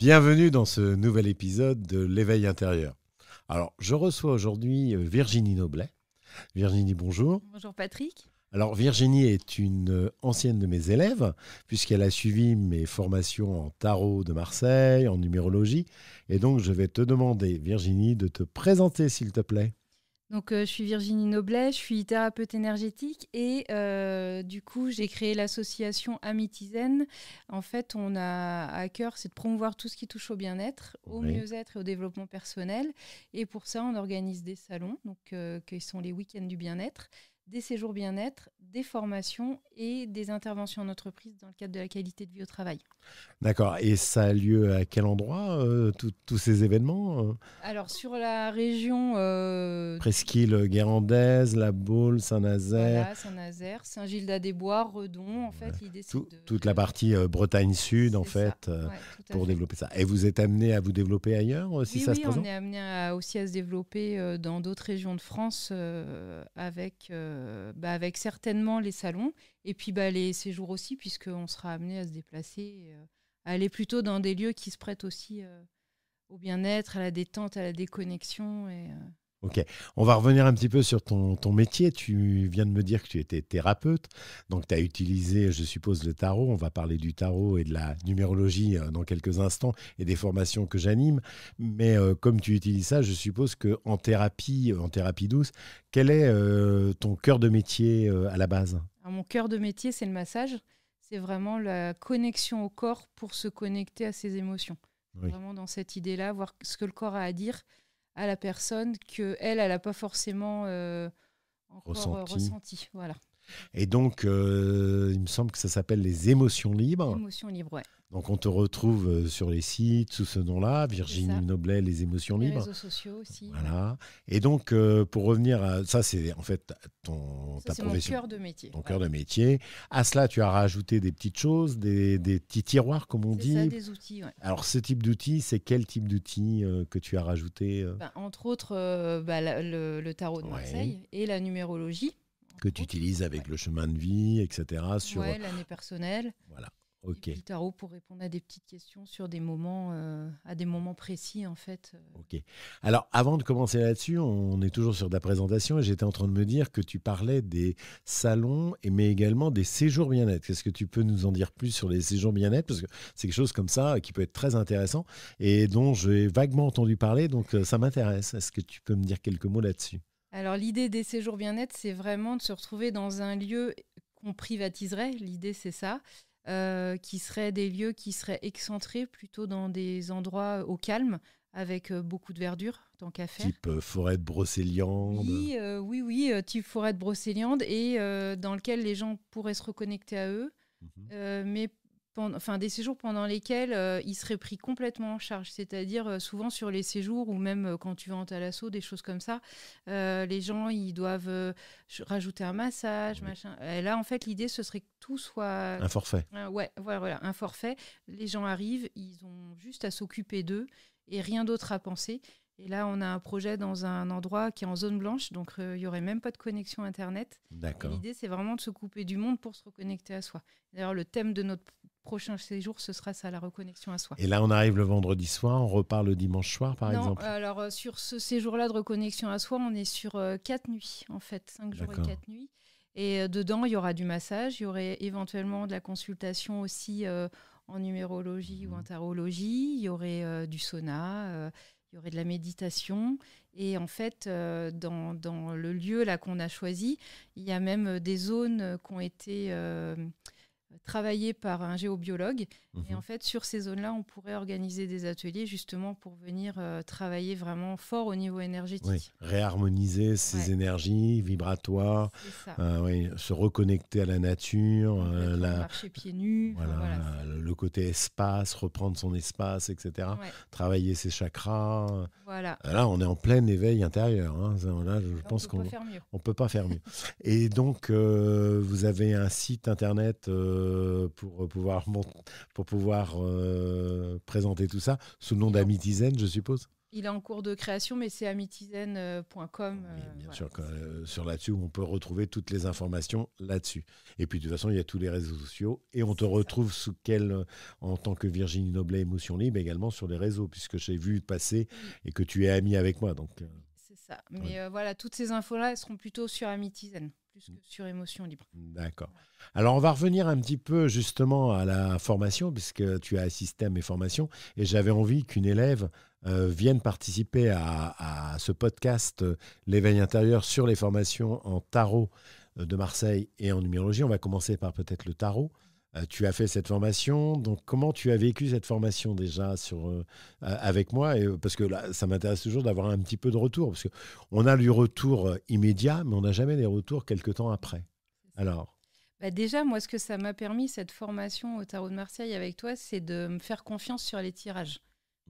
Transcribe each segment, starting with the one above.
Bienvenue dans ce nouvel épisode de l'éveil intérieur. Alors, je reçois aujourd'hui Virginie Noblet. Virginie, bonjour. Bonjour Patrick. Alors, Virginie est une ancienne de mes élèves, puisqu'elle a suivi mes formations en tarot de Marseille, en numérologie. Et donc, je vais te demander, Virginie, de te présenter, s'il te plaît. Donc, je suis Virginie Noblet, je suis thérapeute énergétique et du coup, j'ai créé l'association Amitizen. En fait, on a à cœur, c'est de promouvoir tout ce qui touche au bien-être, au mieux-être et au développement personnel. Et pour ça, on organise des salons, donc, qui sont les week-ends du bien-être, des séjours bien-être, des formations et des interventions en entreprise dans le cadre de la qualité de vie au travail. D'accord. Et ça a lieu à quel endroit, tous ces événements Alors, sur la région... Presqu'île guérandaise, La Baule, Saint-Nazaire. Voilà, Saint-Nazaire, Saint-Gildas-des-Bois, Redon. En fait, l'idée, c'est Toute la partie Bretagne Sud, en fait, pour développer ça. Et vous êtes amené à vous développer ailleurs, si ça se présente ? Oui, on est amené aussi à se développer dans d'autres régions de France avec certainement les salons et puis les séjours aussi, puisqu'on sera amené à se déplacer, à aller plutôt dans des lieux qui se prêtent aussi au bien-être, à la détente, à la déconnexion. Ok, on va revenir un petit peu sur ton métier. Tu viens de me dire que tu étais thérapeute, donc tu as utilisé, je suppose, le tarot. On va parler du tarot et de la numérologie dans quelques instants et des formations que j'anime. Mais comme tu utilises ça, je suppose qu'en thérapie douce, quel est ton cœur de métier à la base ? Alors, mon cœur de métier, c'est le massage. C'est vraiment la connexion au corps pour se connecter à ses émotions. Oui. Vraiment dans cette idée-là, voir ce que le corps a à dire à la personne qu'elle n'a pas forcément encore ressenti. Voilà. Et donc, il me semble que ça s'appelle les émotions libres. Émotions libres, ouais. Donc, on te retrouve sur les sites sous ce nom-là, Virginie Noblet, les émotions libres. Les réseaux sociaux aussi. Voilà. Ouais. Et donc, pour revenir à ça, c'est en fait ta profession. Mon cœur de métier. Ton cœur de métier. À cela, tu as rajouté des petites choses, des petits tiroirs, comme on dit. C'est ça, des outils, ouais. Alors, ce type d'outils, c'est quel type d'outils que tu as rajouté entre autres, le tarot de Marseille et la numérologie. Que tu utilises avec le chemin de vie, etc. Sur l'année personnelle. Voilà. Ok. Et puis le tarot pour répondre à des petites questions sur des moments, à des moments précis en fait. Ok. Alors avant de commencer là-dessus, on est toujours sur ta présentation et j'étais en train de me dire que tu parlais des salons mais également des séjours bien-être. Est-ce que tu peux nous en dire plus sur les séjours bien-être, parce que c'est quelque chose comme ça qui peut être très intéressant et dont j'ai vaguement entendu parler, donc ça m'intéresse. Est-ce que tu peux me dire quelques mots là-dessus ? Alors l'idée des séjours bien-être, c'est vraiment de se retrouver dans un lieu qu'on privatiserait. L'idée c'est ça. Qui seraient des lieux qui seraient excentrés, plutôt dans des endroits au calme, avec beaucoup de verdure, tant qu'à faire. Type forêt de Brocéliande. Oui, type forêt de Brocéliande, et dans lequel les gens pourraient se reconnecter à eux, mais des séjours pendant lesquels ils seraient pris complètement en charge, c'est-à-dire souvent sur les séjours ou même quand tu vas en thalasso, des choses comme ça, les gens ils doivent rajouter un massage, machin. Et là en fait l'idée ce serait que tout soit un forfait. Voilà, un forfait. Les gens arrivent, ils ont juste à s'occuper d'eux et rien d'autre à penser. Et là, on a un projet dans un endroit qui est en zone blanche, donc il n'y aurait même pas de connexion Internet. D'accord. Et l'idée, c'est vraiment de se couper du monde pour se reconnecter à soi. D'ailleurs, le thème de notre prochain séjour, ce sera ça, la reconnexion à soi. Et là, on arrive le vendredi soir, on repart le dimanche soir, par exemple ? Non, alors sur ce séjour-là de reconnexion à soi, on est sur 4 nuits, en fait, 5 jours et 4 nuits. Et dedans, il y aura du massage, il y aurait éventuellement de la consultation aussi en numérologie ou en tarologie, il y aurait du sauna, il y aurait de la méditation. Et en fait, dans le lieu là qu'on a choisi, il y a même des zones qui ont été travaillées par un géobiologue. Et en fait, sur ces zones-là, on pourrait organiser des ateliers justement pour venir travailler vraiment fort au niveau énergétique. Oui, réharmoniser ses énergies vibratoires, se reconnecter à la nature, marcher pieds nus. Le côté espace, reprendre son espace, etc. Travailler ses chakras. Voilà. Là, on est en plein éveil intérieur. Hein. Là, je pense qu'on ne peut pas faire mieux. Et donc, vous avez un site internet pour pouvoir présenter tout ça sous le nom d'Amitizen, je suppose? Il est en cours de création, mais c'est amitizen.com. Oui, bien voilà. sûr, sur là-dessus, on peut retrouver toutes les informations là-dessus. Et puis, de toute façon, il y a tous les réseaux sociaux. Et on te retrouve en tant que Virginie Noblet, Émotion Libre, également sur les réseaux, puisque j'ai vu passer et que tu es amie avec moi. Donc, c'est ça. Mais voilà, toutes ces infos-là, elles seront plutôt sur Amitizen, plus que sur Émotion Libre. D'accord. Alors, on va revenir un petit peu justement à la formation, puisque tu as assisté à mes formations. Et j'avais envie qu'une élève vienne participer à ce podcast L'éveil intérieur sur les formations en tarot de Marseille et en numérologie. On va commencer par peut-être le tarot. Tu as fait cette formation, donc comment tu as vécu cette formation déjà avec moi parce que là, ça m'intéresse toujours d'avoir un petit peu de retour, parce qu'on a du retour immédiat, mais on n'a jamais des retours quelques temps après. Alors déjà, moi, ce que ça m'a permis, cette formation au tarot de Marseille avec toi, c'est de me faire confiance sur les tirages.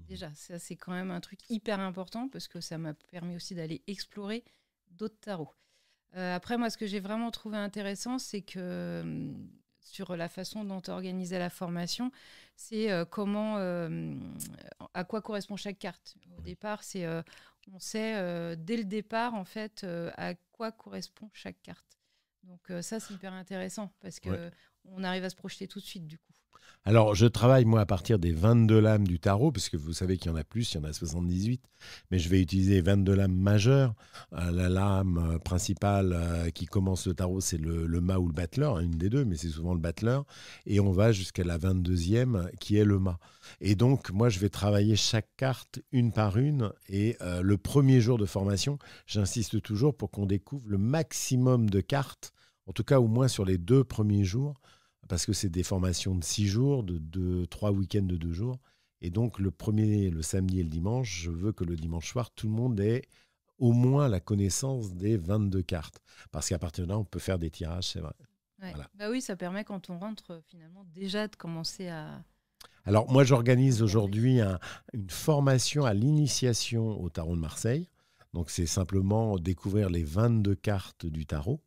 Déjà, ça, c'est quand même un truc hyper important parce que ça m'a permis aussi d'aller explorer d'autres tarots. Après, moi, ce que j'ai vraiment trouvé intéressant, c'est que sur la façon dont tu organisais la formation, c'est à quoi correspond chaque carte. Au départ, on sait dès le départ, en fait, à quoi correspond chaque carte. Donc ça, c'est hyper intéressant parce qu'on arrive à se projeter tout de suite, du coup. Alors, je travaille, moi, à partir des 22 lames du tarot, parce que vous savez qu'il y en a plus, il y en a 78, mais je vais utiliser 22 lames majeures. La lame principale qui commence le tarot, c'est le mât ou le battleur, une des deux, mais c'est souvent le battleur. Et on va jusqu'à la 22e, qui est le mât. Et donc, moi, je vais travailler chaque carte une par une. Et le premier jour de formation, j'insiste toujours pour qu'on découvre le maximum de cartes, en tout cas au moins sur les 2 premiers jours, parce que c'est des formations de 6 jours, de 3 week-ends de 2 jours. Et donc, le samedi et le dimanche, je veux que le dimanche soir, tout le monde ait au moins la connaissance des 22 cartes. Parce qu'à partir de là, on peut faire des tirages, c'est vrai. Ouais. Voilà. Bah oui, ça permet quand on rentre, finalement, déjà de commencer à... Alors, moi, j'organise aujourd'hui une formation à l'initiation au tarot de Marseille. Donc, c'est simplement découvrir les 22 cartes du tarot,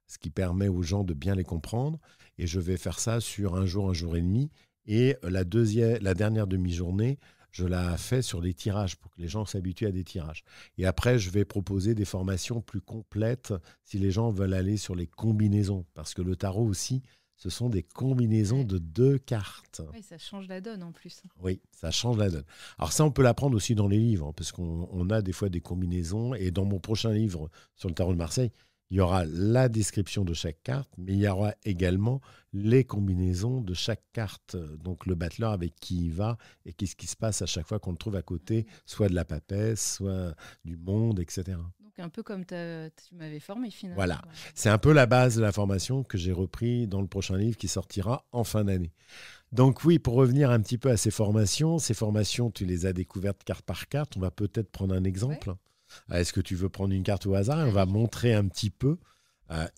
ce qui permet aux gens de bien les comprendre. Et je vais faire ça sur un jour et demi. Et la dernière demi-journée, je la fais sur les tirages pour que les gens s'habituent à des tirages. Et après, je vais proposer des formations plus complètes si les gens veulent aller sur les combinaisons. Parce que le tarot aussi, ce sont des combinaisons de 2 cartes. Oui, ça change la donne en plus. Oui, ça change la donne. Alors ça, on peut l'apprendre aussi dans les livres, parce qu'on a des fois des combinaisons. Et dans mon prochain livre sur le tarot de Marseille, il y aura la description de chaque carte, mais il y aura également les combinaisons de chaque carte. Donc le battleur avec qui il va et qu'est-ce qui se passe à chaque fois qu'on le trouve à côté, soit de la papesse, soit du monde, etc. Donc un peu comme tu m'avais formé finalement. Voilà, c'est un peu la base de la formation que j'ai repris dans le prochain livre qui sortira en fin d'année. Donc oui, pour revenir un petit peu à ces formations, tu les as découvertes carte par carte. On va peut-être prendre un exemple. Ouais. Est-ce que tu veux prendre une carte au hasard? On va montrer un petit peu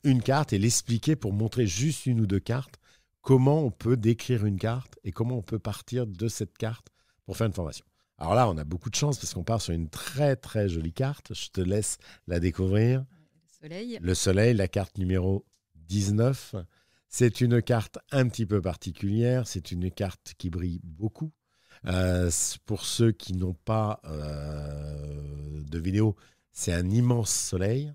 une carte et l'expliquer pour montrer juste 1 ou 2 cartes, comment on peut décrire une carte et comment on peut partir de cette carte pour faire une formation. Alors là, on a beaucoup de chance parce qu'on part sur une très très jolie carte. Je te laisse la découvrir. Le soleil, la carte numéro 19. C'est une carte un petit peu particulière. C'est une carte qui brille beaucoup. Pour ceux qui n'ont pas de vidéo, c'est un immense soleil.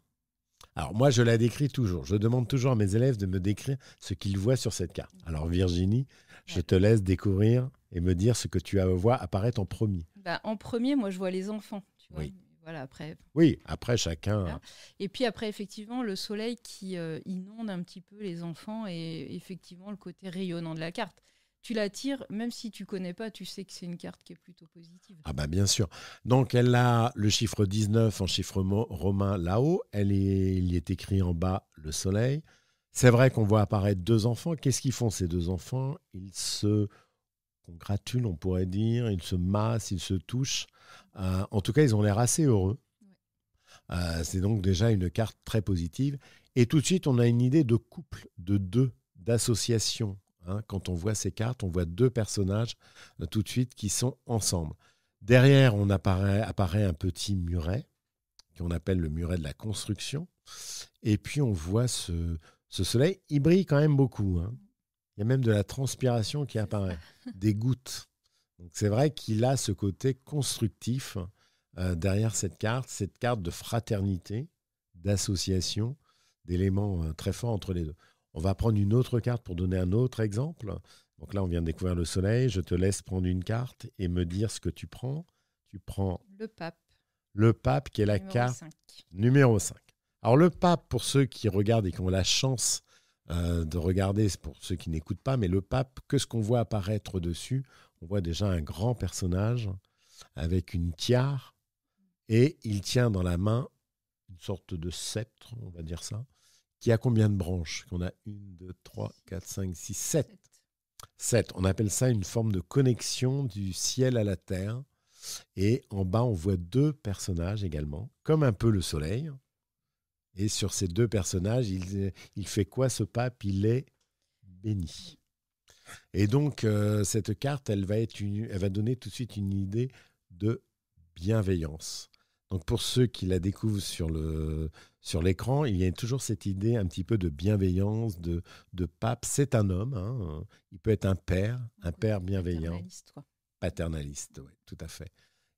Alors moi, je la décris toujours. Je demande toujours à mes élèves de me décrire ce qu'ils voient sur cette carte. Alors Virginie, je te laisse découvrir et me dire ce que tu vois apparaître en premier. En premier, moi, je vois les enfants. Tu vois. Oui. Voilà, après. Oui, après chacun. Voilà. Et puis après, effectivement, le soleil qui inonde un petit peu les enfants et effectivement le côté rayonnant de la carte. Tu la tires, même si tu ne connais pas, tu sais que c'est une carte qui est plutôt positive. Ah bah bien sûr. Donc elle a le chiffre 19 en chiffre romain là-haut. Il y est écrit en bas le soleil. C'est vrai qu'on voit apparaître 2 enfants. Qu'est-ce qu'ils font ces 2 enfants? Ils se congratulent, on pourrait dire. Ils se massent, ils se touchent. En tout cas, ils ont l'air assez heureux. Ouais. C'est donc déjà une carte très positive. Et tout de suite, on a une idée de couple, de 2, d'association. Quand on voit ces cartes, on voit 2 personnages tout de suite qui sont ensemble. Derrière, apparaît un petit muret, qu'on appelle le muret de la construction. Et puis, on voit ce soleil. Il brille quand même beaucoup. Il y a même de la transpiration qui apparaît, des gouttes. Donc c'est vrai qu'il a ce côté constructif derrière cette carte de fraternité, d'association, d'éléments très forts entre les deux. On va prendre une autre carte pour donner un autre exemple. Donc là, on vient de découvrir le soleil. Je te laisse prendre une carte et me dire ce que tu prends. Tu prends le pape. Le pape, qui est la carte 5. numéro 5. Alors le pape, pour ceux qui regardent et qui ont la chance de regarder, c'est pour ceux qui n'écoutent pas, mais le pape, que ce qu'on voit apparaître dessus, on voit déjà un grand personnage avec une tiare et il tient dans la main une sorte de sceptre, on va dire ça, qui a combien de branches? On a 1, 2, 3, 4, 5, 6, 7. 7. On appelle ça une forme de connexion du ciel à la terre. Et en bas, on voit 2 personnages également, comme un peu le soleil. Et sur ces 2 personnages, il fait quoi ce pape? Il est béni. Et donc, cette carte, elle va donner tout de suite une idée de bienveillance. Donc, pour ceux qui la découvrent sur l'écran, il y a toujours cette idée un petit peu de bienveillance, de pape. C'est un homme, hein. Il peut être un père bienveillant. Paternaliste, quoi. Paternaliste, oui, tout à fait.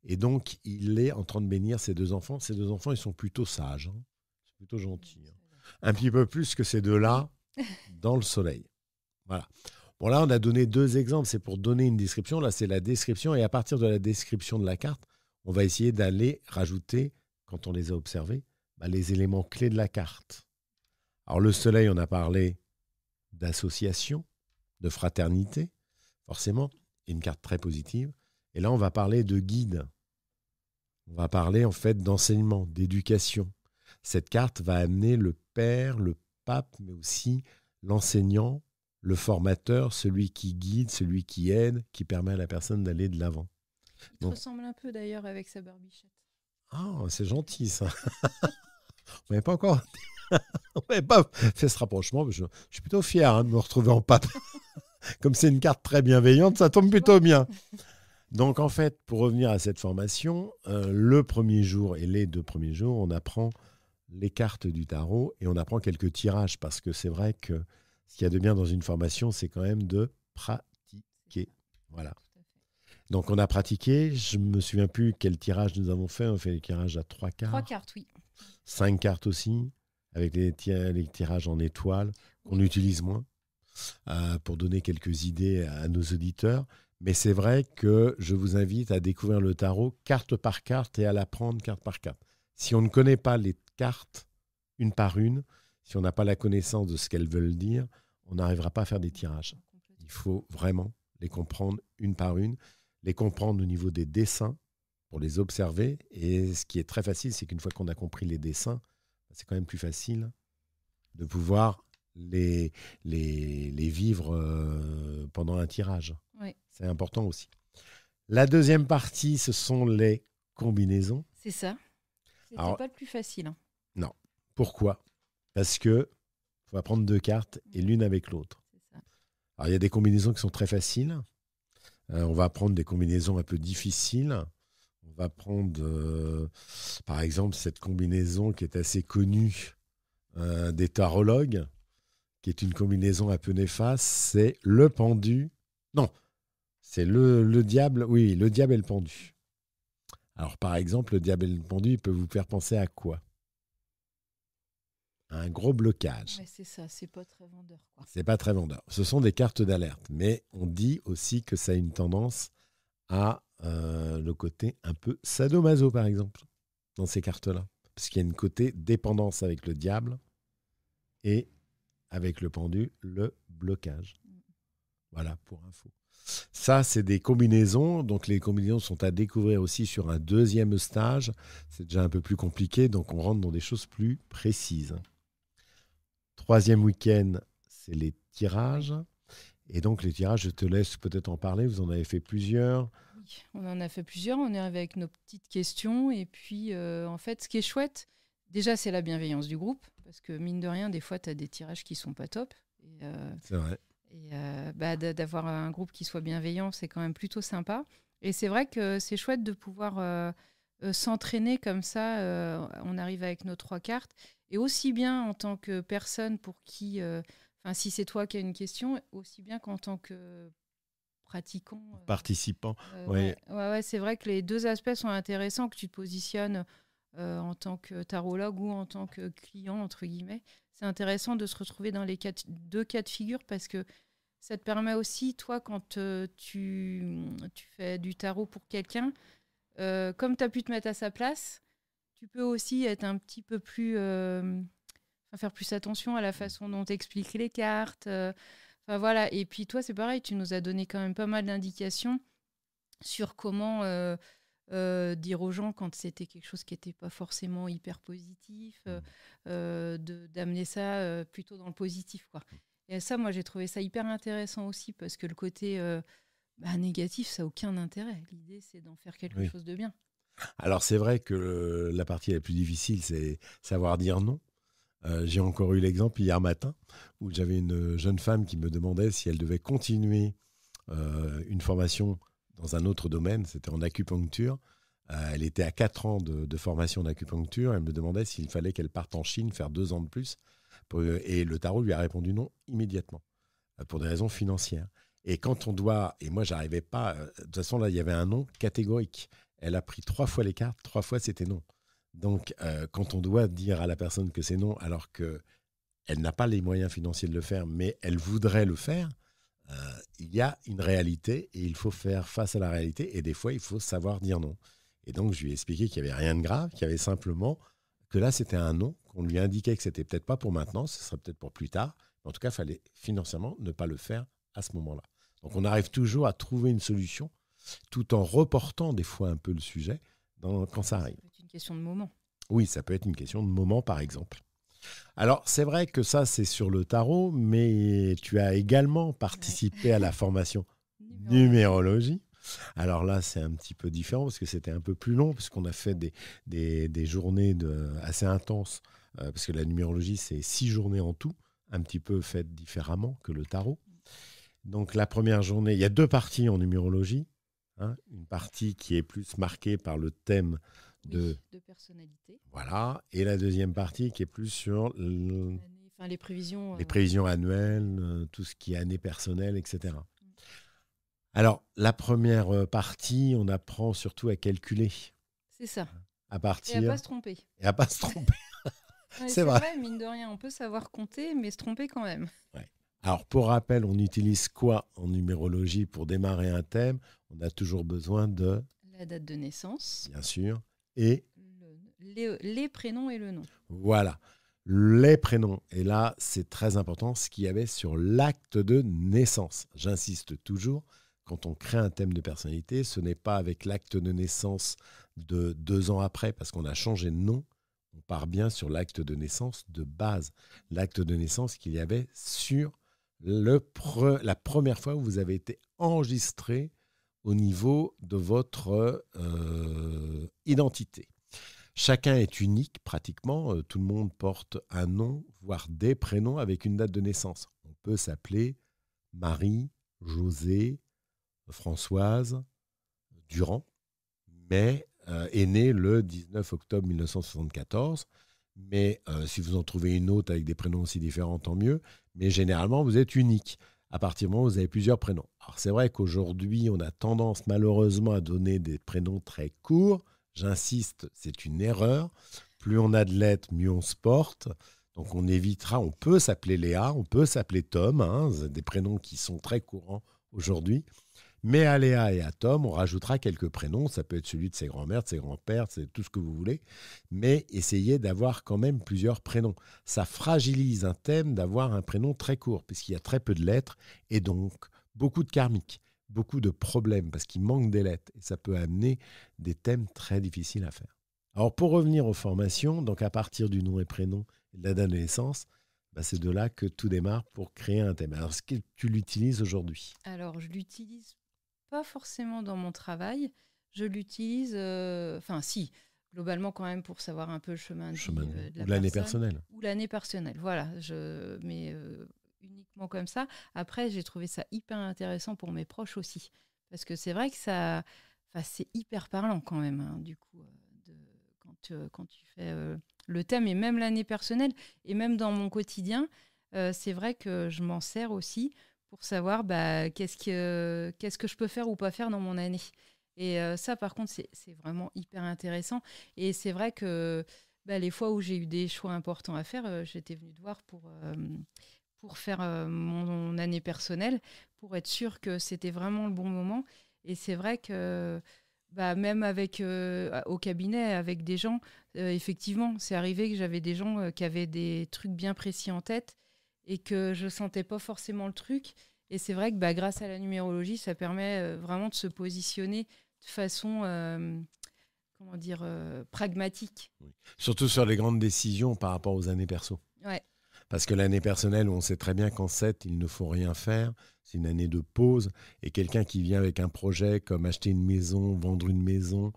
Et donc, il est en train de bénir ses 2 enfants. Ces 2 enfants, ils sont plutôt sages, hein. C'est plutôt gentil. Hein. Un petit peu plus que ces 2-là dans le soleil. Voilà. Bon, là, on a donné 2 exemples. C'est pour donner une description. Là, c'est la description. Et à partir de la description de la carte, on va essayer d'aller rajouter, quand on les a observés, les éléments clés de la carte. Alors, le soleil, on a parlé d'association, de fraternité, forcément. Une carte très positive. Et là, on va parler de guide. On va parler en fait d'enseignement, d'éducation. Cette carte va amener le père, le pape, mais aussi l'enseignant, le formateur, celui qui guide, celui qui aide, qui permet à la personne d'aller de l'avant. Il te ressemble un peu d'ailleurs avec sa barbichette. Ah, c'est gentil ça. On n'avait pas encore... On n'avait pas fait ce rapprochement. Je suis plutôt fier de me retrouver en pape. Comme c'est une carte très bienveillante, ça tombe plutôt bien. Donc, en fait, pour revenir à cette formation, le premier jour et les 2 premiers jours, on apprend les cartes du tarot et on apprend quelques tirages parce que c'est vrai que ce qu'il y a de bien dans une formation, c'est quand même de pratiquer. Voilà. Donc, on a pratiqué. Je ne me souviens plus quel tirage nous avons fait. On fait les tirages à 3 cartes. 3 cartes, oui. 5 cartes aussi, avec les tirages en étoiles qu'on utilise moins pour donner quelques idées à nos auditeurs. Mais c'est vrai que je vous invite à découvrir le tarot carte par carte et à l'apprendre carte par carte. Si on ne connaît pas les cartes une par une, si on n'a pas la connaissance de ce qu'elles veulent dire, on n'arrivera pas à faire des tirages. Il faut vraiment les comprendre une par une, les comprendre au niveau des dessins pour les observer. Et ce qui est très facile, c'est qu'une fois qu'on a compris les dessins, c'est quand même plus facile de pouvoir les vivre pendant un tirage. Oui. C'est important aussi. La deuxième partie, ce sont les combinaisons. C'est ça. C'était pas le plus facile. Hein. Non. Pourquoi? Parce que faut apprendre 2 cartes et l'une avec l'autre. C'est ça. Alors, il y a des combinaisons qui sont très faciles. On va prendre des combinaisons un peu difficiles. On va prendre, par exemple, cette combinaison qui est assez connue des tarologues, qui est une combinaison un peu néfaste. C'est le pendu. Non, c'est le diable. Oui, le diable et le pendu. Alors, par exemple, le diable et le pendu, il peut vous faire penser à quoi? À un gros blocage. Ouais, c'est ça, c'est pas très vendeur, quoi. C'est pas très vendeur. Ce sont des cartes d'alerte, mais on dit aussi que ça a une tendance à le côté un peu sadomaso, par exemple, dans ces cartes-là. Parce qu'il y a une côté dépendance avec le diable et avec le pendu, le blocage. Voilà, pour info. Ça, c'est des combinaisons. Donc, les combinaisons sont à découvrir aussi sur un 2e stage. C'est déjà un peu plus compliqué, donc on rentre dans des choses plus précises. 3e week-end, c'est les tirages. Et donc, les tirages, je te laisse peut-être en parler. Vous en avez fait plusieurs. Oui, on en a fait plusieurs. On est arrivé avec nos petites questions. Et puis, en fait, ce qui est chouette, déjà, c'est la bienveillance du groupe. Parce que, mine de rien, des fois, tu as des tirages qui sont pas top. Et, c'est vrai. Et d'avoir un groupe qui soit bienveillant, c'est quand même plutôt sympa. Et c'est vrai que c'est chouette de pouvoir s'entraîner comme ça. On arrive avec nos 3 cartes. Et aussi bien en tant que personne pour qui enfin, si c'est toi qui as une question, aussi bien qu'en tant que pratiquant. Participant. Ouais, c'est vrai que les deux aspects sont intéressants, que tu te positionnes en tant que tarologue ou en tant que client, entre guillemets. C'est intéressant de se retrouver dans les deux cas de figure parce que ça te permet aussi, toi, quand tu fais du tarot pour quelqu'un, comme tu as pu te mettre à sa place, tu peux aussi être un petit peu plus... faire plus attention à la façon dont tu expliques les cartes. Enfin, voilà. Et puis toi, c'est pareil, tu nous as donné quand même pas mal d'indications sur comment dire aux gens quand c'était quelque chose qui n'était pas forcément hyper positif, d'amener ça plutôt dans le positif, quoi. Et ça, moi, j'ai trouvé ça hyper intéressant aussi parce que le côté négatif, ça n'a aucun intérêt. L'idée, c'est d'en faire quelque chose de bien. Alors, c'est vrai que la partie la plus difficile, c'est savoir dire non. J'ai encore eu l'exemple hier matin où j'avais une jeune femme qui me demandait si elle devait continuer une formation dans un autre domaine, c'était en acupuncture. Elle était à 4 ans de formation d'acupuncture. Elle me demandait s'il fallait qu'elle parte en Chine faire 2 ans de plus. Et le tarot lui a répondu non immédiatement, pour des raisons financières. Et quand on doit... Et moi, j'arrivais pas... De toute façon, là, il y avait un non catégorique. Elle a pris 3 fois les cartes, 3 fois c'était non. Donc, quand on doit dire à la personne que c'est non, alors qu'elle n'a pas les moyens financiers de le faire, mais elle voudrait le faire, il y a une réalité et il faut faire face à la réalité. Et des fois, il faut savoir dire non. Et donc, je lui ai expliqué qu'il n'y avait rien de grave, qu'il y avait simplement que là, c'était un non, qu'on lui indiquait que c'était peut-être pas pour maintenant, ce serait peut-être pour plus tard. Mais en tout cas, il fallait financièrement ne pas le faire à ce moment-là. Donc, on arrive toujours à trouver une solution tout en reportant des fois un peu le sujet quand ça arrive. C'est une question de moment. Oui, ça peut être une question de moment, par exemple. Alors, c'est vrai que ça, c'est sur le tarot, mais tu as également participé à la formation numérologie. Alors là, c'est un petit peu différent parce que c'était un peu plus long, puisqu'on a fait des journées assez intenses, parce que la numérologie, c'est 6 journées en tout, un petit peu faites différemment que le tarot. Donc la première journée, il y a 2 parties en numérologie. Une partie qui est plus marquée par le thème de personnalité. Voilà. Et la deuxième partie qui est plus sur les prévisions, les prévisions annuelles, tout ce qui est année personnelle, etc. Alors, la première partie, on apprend surtout à calculer. C'est ça. À partir... Et à ne pas se tromper. Et à ne pas se tromper. C'est vrai, mine de rien, on peut savoir compter, mais se tromper quand même. Ouais. Alors, pour rappel, on utilise quoi en numérologie pour démarrer un thème? On a toujours besoin de... La date de naissance. Bien sûr. Et les prénoms et le nom. Voilà, les prénoms. Et là, c'est très important ce qu'il y avait sur l'acte de naissance. J'insiste toujours, quand on crée un thème de personnalité, ce n'est pas avec l'acte de naissance de 2 ans après, parce qu'on a changé de nom. On part bien sur l'acte de naissance de base. L'acte de naissance qu'il y avait sur la première fois où vous avez été enregistré au niveau de votre identité. Chacun est unique pratiquement, tout le monde porte un nom, voire des prénoms avec une date de naissance. On peut s'appeler Marie, José, Françoise, Durand, mais est né le 19 octobre 1974. Mais si vous en trouvez une autre avec des prénoms aussi différents, tant mieux. Mais généralement, vous êtes unique. À partir du moment où vous avez plusieurs prénoms. Alors c'est vrai qu'aujourd'hui, on a tendance malheureusement à donner des prénoms très courts. J'insiste, c'est une erreur. Plus on a de lettres, mieux on se porte. Donc on évitera, on peut s'appeler Léa, on peut s'appeler Tom, des prénoms qui sont très courants aujourd'hui. Mais à Léa et à Tom, on rajoutera quelques prénoms. Ça peut être celui de ses grands-mères, de ses grands-pères, c'est tout ce que vous voulez. Mais essayez d'avoir quand même plusieurs prénoms. Ça fragilise un thème d'avoir un prénom très court, puisqu'il y a très peu de lettres et donc beaucoup de karmiques, beaucoup de problèmes, parce qu'il manque des lettres. Et ça peut amener des thèmes très difficiles à faire. Alors pour revenir aux formations, donc à partir du nom et prénom et de la date de naissance, c'est de là que tout démarre pour créer un thème. Alors est-ce que tu l'utilises aujourd'hui? Alors je l'utilise pas forcément dans mon travail. Je l'utilise, si, globalement quand même pour savoir un peu le chemin de vie de la ou l'année personnelle. Ou l'année personnelle, voilà. Mais uniquement comme ça. Après, j'ai trouvé ça hyper intéressant pour mes proches aussi. Parce que c'est vrai que c'est hyper parlant quand même, du coup, quand tu fais le thème et même l'année personnelle. Et même dans mon quotidien, c'est vrai que je m'en sers aussi pour savoir qu'est-ce que je peux faire ou pas faire dans mon année. Et ça, par contre, c'est vraiment hyper intéressant. Et c'est vrai que les fois où j'ai eu des choix importants à faire, j'étais venue te voir pour faire mon année personnelle, pour être sûre que c'était vraiment le bon moment. Et c'est vrai que même au cabinet, avec des gens, effectivement, c'est arrivé que j'avais des gens qui avaient des trucs bien précis en tête et que je sentais pas forcément le truc. Et c'est vrai que grâce à la numérologie, ça permet vraiment de se positionner de façon comment dire, pragmatique. Oui. Surtout sur les grandes décisions par rapport aux années perso. Ouais. Parce que l'année personnelle, on sait très bien qu'en 7, il ne faut rien faire. C'est une année de pause. Et quelqu'un qui vient avec un projet comme acheter une maison, vendre une maison,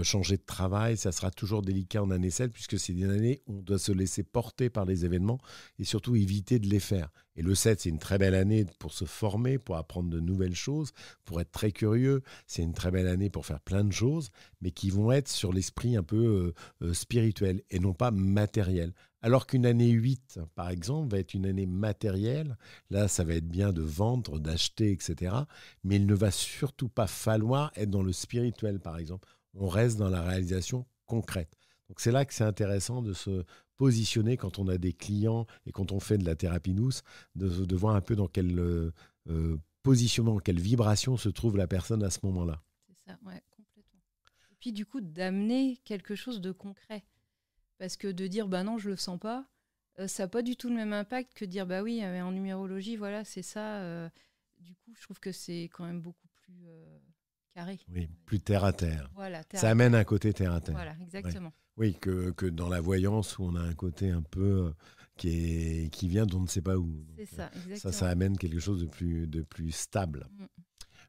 changer de travail, ça sera toujours délicat en année 7, puisque c'est une année où on doit se laisser porter par les événements et surtout éviter de les faire. Et le 7, c'est une très belle année pour se former, pour apprendre de nouvelles choses, pour être très curieux. C'est une très belle année pour faire plein de choses, mais qui vont être sur l'esprit un peu spirituel et non pas matériel. Alors qu'une année 8, par exemple, va être une année matérielle. Là, ça va être bien de vendre, d'acheter, etc. Mais il ne va surtout pas falloir être dans le spirituel, par exemple. On reste dans la réalisation concrète. Donc c'est là que c'est intéressant de se positionner quand on a des clients et quand on fait de la thérapie douce, de voir un peu dans quel positionnement, quelle vibration se trouve la personne à ce moment-là. C'est ça, ouais, complètement. Et puis du coup, d'amener quelque chose de concret. Parce que de dire non, je le sens pas, ça n'a pas du tout le même impact que de dire oui, mais en numérologie, voilà, c'est ça. Du coup, je trouve que c'est quand même beaucoup plus carré. Oui, plus terre à terre. Voilà, ça amène un côté terre à terre. Voilà, exactement. Ouais. Oui, que dans la voyance où on a un côté un peu qui vient d'on ne sait pas où. C'est ça, exactement. Ça amène quelque chose de plus stable.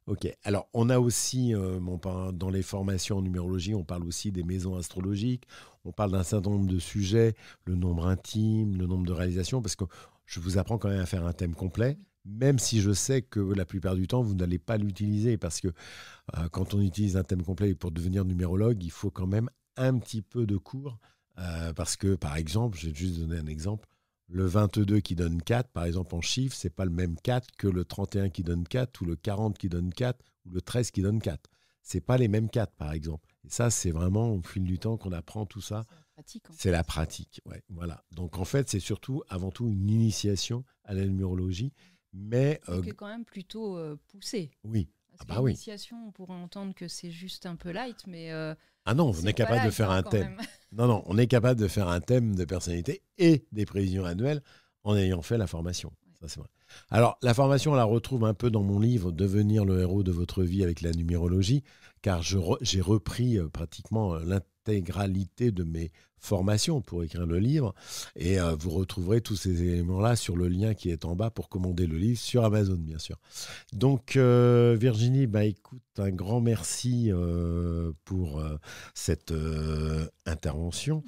Ok, alors on a aussi, dans les formations en numérologie, on parle aussi des maisons astrologiques, on parle d'un certain nombre de sujets, le nombre intime, le nombre de réalisations, parce que je vous apprends quand même à faire un thème complet, même si je sais que la plupart du temps, vous n'allez pas l'utiliser, parce que quand on utilise un thème complet pour devenir numérologue, il faut quand même un petit peu de cours, parce que par exemple, je vais juste donner un exemple, le 22 qui donne 4, par exemple, en chiffres, ce n'est pas le même 4 que le 31 qui donne 4, ou le 40 qui donne 4, ou le 13 qui donne 4. Ce n'est pas les mêmes 4, par exemple. Et ça, c'est vraiment au fil du temps qu'on apprend tout ça. C'est la pratique. Ouais, voilà. Donc, en fait, c'est surtout, avant tout, une initiation à la numérologie. Mais, c'est quand même plutôt poussé. Oui. Parce l'initiation, on pourrait entendre que c'est juste un peu light, mais... ah non, on est capable de faire un thème. Non, on est capable de faire un thème de personnalité et des prévisions annuelles en ayant fait la formation. Ça, c'est vrai. Alors, la formation, on la retrouve un peu dans mon livre « Devenir le héros de votre vie avec la numérologie », car j'ai repris pratiquement l'intégralité de mes formations pour écrire le livre. Et vous retrouverez tous ces éléments-là sur le lien qui est en bas pour commander le livre sur Amazon, bien sûr. Donc, Virginie, écoute, un grand merci pour cette intervention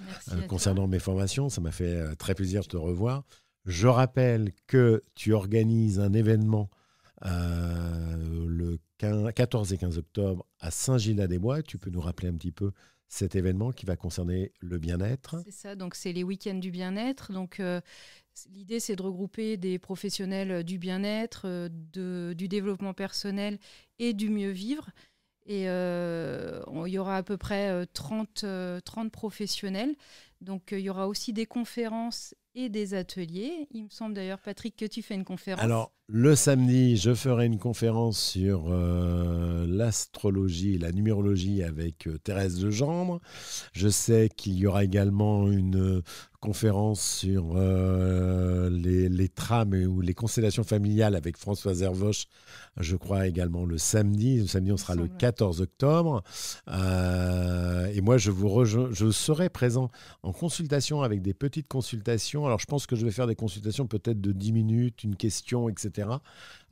concernant mes formations. Ça m'a fait très plaisir de te revoir. Je rappelle que tu organises un événement le 14 et 15 octobre à Saint-Gilles-des-Bois. Tu peux nous rappeler un petit peu cet événement qui va concerner le bien-être? C'est ça, donc c'est les week-ends du bien-être. Donc l'idée, c'est de regrouper des professionnels du bien-être, du développement personnel et du mieux vivre. Et il y aura à peu près 30 professionnels. Donc il y aura aussi des conférences et des ateliers. Il me semble d'ailleurs, Patrick, que tu fais une conférence. Alors, le samedi, je ferai une conférence sur l'astrologie et la numérologie avec Thérèse Legendre. Je sais qu'il y aura également une conférence sur les trames ou les constellations familiales avec Françoise Hervoche, je crois également le samedi. Le samedi, on sera le 14 octobre. Et moi, je serai présent en consultation avec des petites consultations. Alors, je pense que je vais faire des consultations peut-être de 10 minutes, une question, etc.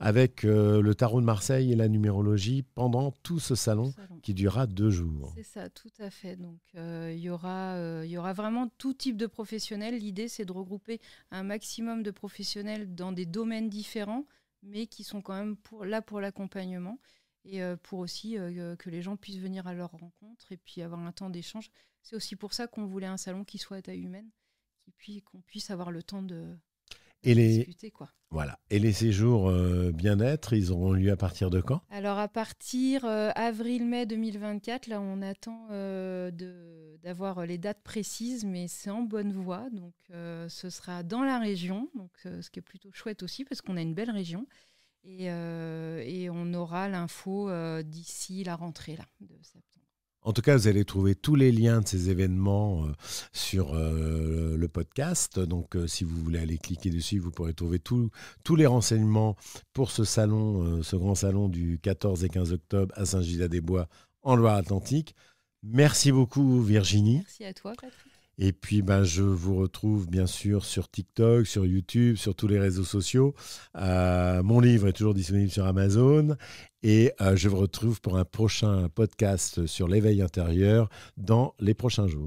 avec le tarot de Marseille et la numérologie pendant tout ce salon qui durera 2 jours. C'est ça, tout à fait. Donc, il y aura vraiment tout type de professionnels. L'idée, c'est de regrouper un maximum de professionnels dans des domaines différents, mais qui sont quand même là pour l'accompagnement et pour aussi que les gens puissent venir à leur rencontre et puis avoir un temps d'échange. C'est aussi pour ça qu'on voulait un salon qui soit à taille humaine, qu'on puisse avoir le temps de... Et discuter, quoi. Voilà. Et les séjours bien-être, ils auront lieu à partir de quand? Alors, à partir avril-mai 2024, là, on attend d'avoir les dates précises, mais c'est en bonne voie. Donc, ce sera dans la région, donc, ce qui est plutôt chouette aussi, parce qu'on a une belle région. Et on aura l'info d'ici la rentrée là, de septembre. En tout cas, vous allez trouver tous les liens de ces événements sur le podcast. Donc, si vous voulez aller cliquer dessus, vous pourrez trouver tous les renseignements pour ce salon, ce grand salon du 14 et 15 octobre à Saint-Gildas-des-Bois en Loire-Atlantique. Merci beaucoup, Virginie. Merci à toi, Patrick. Et puis, je vous retrouve bien sûr sur TikTok, sur YouTube, sur tous les réseaux sociaux. Mon livre est toujours disponible sur Amazon. Et je vous retrouve pour un prochain podcast sur l'éveil intérieur dans les prochains jours.